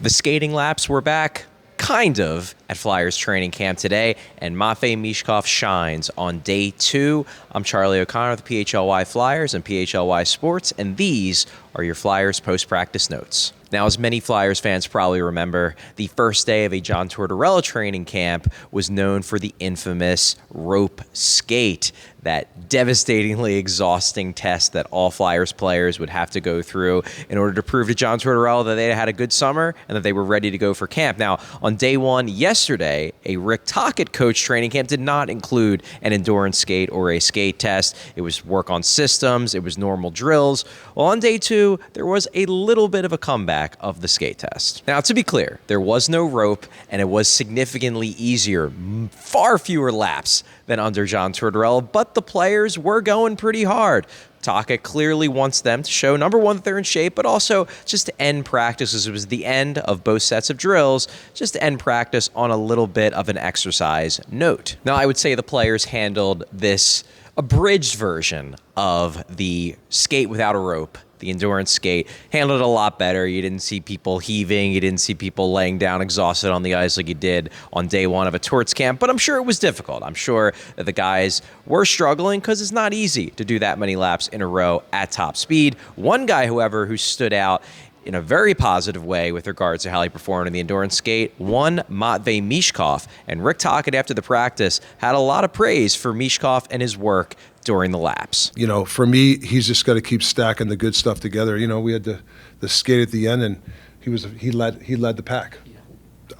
The skating laps were back, kind of, at Flyers training camp today, and Matvei Michkov shines on day 2. I'm Charlie O'Connor with the PHLY Flyers and PHLY Sports, and these are your Flyers post-practice notes. Now, as many Flyers fans probably remember, the first day of a John Tortorella training camp was known for the infamous rope skate, that devastatingly exhausting test that all Flyers players would have to go through in order to prove to John Tortorella that they had a good summer and that they were ready to go for camp. Now, on day 1 yesterday, a Rick Tocchet coach training camp did not include an endurance skate or a skate test. It was work on systems. It was normal drills. Well, on day 2, there was a little bit of a comeback of the skate test. Now, to be clear, there was no rope, and it was significantly easier, far fewer laps than under John Tortorella, but the players were going pretty hard. Tocchet clearly wants them to show, number one, that they're in shape, but also just to end practice, as it was the end of both sets of drills, just to end practice on a little bit of an exercise note. Now, I would say the players handled this abridged version of the skate without a rope, the endurance skate, handled it a lot better. You didn't see people heaving. You didn't see people laying down exhausted on the ice like you did on day 1 of a Torts camp. But I'm sure it was difficult. I'm sure that the guys were struggling because it's not easy to do that many laps in a row at top speed. One guy, however, who stood out in a very positive way with regards to how he performed in the endurance skate, one Matvei Michkov. And Rick Tocchet, after the practice, had a lot of praise for Michkov and his work during the laps. You know, for me, he's just got to keep stacking the good stuff together. You know, we had the skate at the end, and he led the pack. Yeah.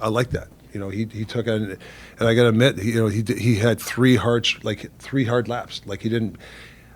I like that. You know, he took it, and I got to admit, he had three hard laps. Like, he didn't.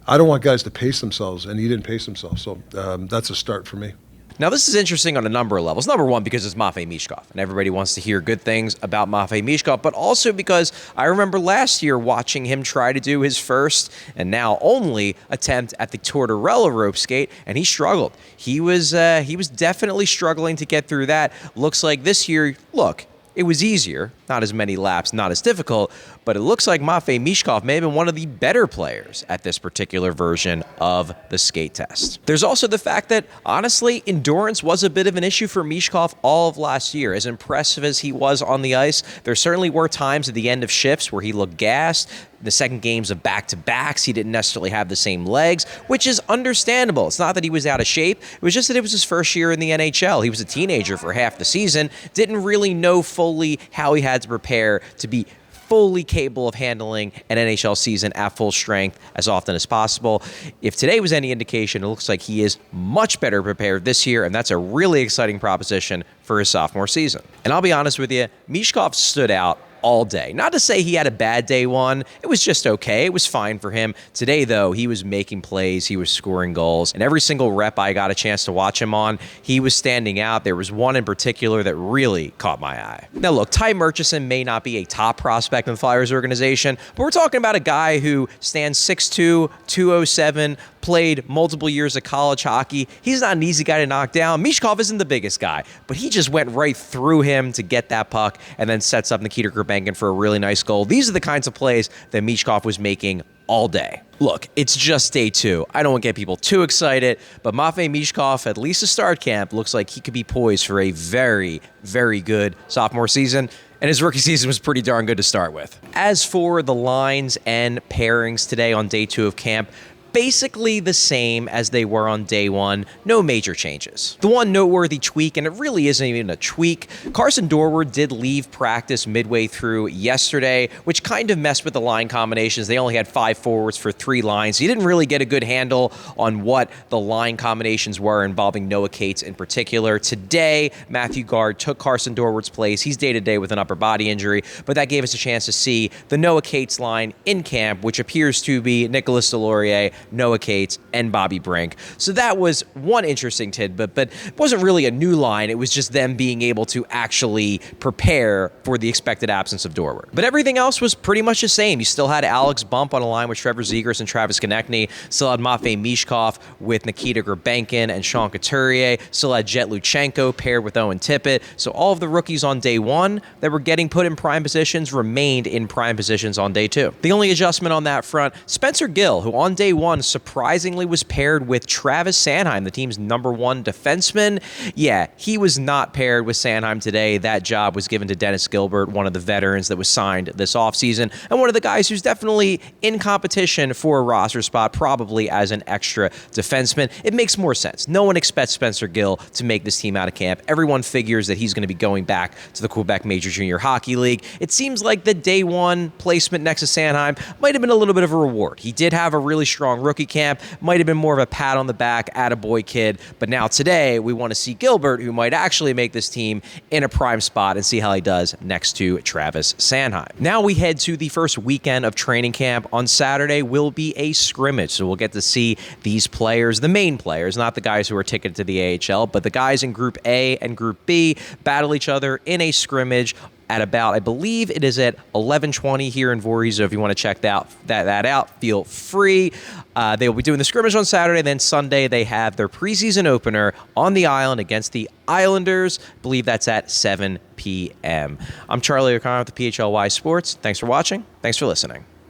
I don't want guys to pace themselves, and he didn't pace himself. So that's a start for me. Now, this is interesting on a number of levels. Number one, because it's Matvei Michkov, and everybody wants to hear good things about Matvei Michkov, but also because I remember last year watching him try to do his first and now only attempt at the Tortorella rope skate, and he struggled. He was definitely struggling to get through that. Looks like this year, look, it was easier, not as many laps, not as difficult, but it looks like Matvei Michkov may have been one of the better players at this particular version of the skate test. There's also the fact that, honestly, endurance was a bit of an issue for Michkov all of last year. As impressive as he was on the ice, there certainly were times at the end of shifts where he looked gassed. The second games of back-to-backs, he didn't necessarily have the same legs, which is understandable. It's not that he was out of shape. It was just that it was his first year in the NHL. He was a teenager for half the season, didn't really know fully how he had to prepare to be fully capable of handling an NHL season at full strength as often as possible. If today was any indication, it looks like he is much better prepared this year, and that's a really exciting proposition for his sophomore season. And I'll be honest with you, Michkov stood out all day. Not to say he had a bad day 1. It was just okay. It was fine for him. Today, though, he was making plays. He was scoring goals. And every single rep I got a chance to watch him on, he was standing out. There was one in particular that really caught my eye. Now, look, Ty Murchison may not be a top prospect in the Flyers organization, but we're talking about a guy who stands 6'2", 207, played multiple years of college hockey. He's not an easy guy to knock down. Michkov isn't the biggest guy, but he just went right through him to get that puck and then sets up Nikita Gurbenkin for a really nice goal. These are the kinds of plays that Michkov was making all day. Look, it's just day 2. I don't want to get people too excited, but Matvei Michkov, at least to start camp, looks like he could be poised for a very, very good sophomore season. And his rookie season was pretty darn good to start with. As for the lines and pairings today on day 2 of camp, basically the same as they were on day 1. No major changes. The one noteworthy tweak, and it really isn't even a tweak, Karsen Dorwart did leave practice midway through yesterday, which kind of messed with the line combinations. They only had 5 forwards for 3 lines. So you didn't really get a good handle on what the line combinations were involving Noah Cates in particular. Today, Matthew Guard took Karsen Dorwart's place. He's day-to-day with an upper body injury, but that gave us a chance to see the Noah Cates line in camp, which appears to be Nicolas Deslauriers, Noah Cates, and Bobby Brink. So that was one interesting tidbit, but it wasn't really a new line. It was just them being able to actually prepare for the expected absence of Dorwart. But everything else was pretty much the same. You still had Alex Bump on a line with Trevor Zegras and Travis Konechny. Still had Matvei Michkov with Nikita Gurbenkin and Sean Couturier. Still had Jet Luchenko paired with Owen Tippett. So all of the rookies on day 1 that were getting put in prime positions remained in prime positions on day 2. The only adjustment on that front, Spencer Gill, who on day 1 one surprisingly was paired with Travis Sanheim, the team's #1 defenseman. Yeah, he was not paired with Sanheim today. That job was given to Dennis Gilbert, one of the veterans that was signed this offseason, and one of the guys who's definitely in competition for a roster spot, probably as an extra defenseman. It makes more sense. No one expects Spencer Gill to make this team out of camp. Everyone figures that he's going to be going back to the Quebec Major Junior Hockey League. It seems like the day one placement next to Sanheim might have been a little bit of a reward. He did have a really strong rookie camp, might have been more of a pat on the back, attaboy kid, but now today we want to see Gilbert, who might actually make this team in a prime spot, and see how he does next to Travis Sanheim. Now we head to the first weekend of training camp. On Saturday will be a scrimmage, so we'll get to see these players, the main players, not the guys who are ticketed to the AHL, but the guys in Group A and Group B battle each other in a scrimmage at about, I believe it is at 11:20 here in Voorhees. So if you want to check that out, feel free. They will be doing the scrimmage on Saturday. Then Sunday, they have their preseason opener on the island against the Islanders. I believe that's at 7 p.m. I'm Charlie O'Connor with the PHLY Sports. Thanks for watching. Thanks for listening.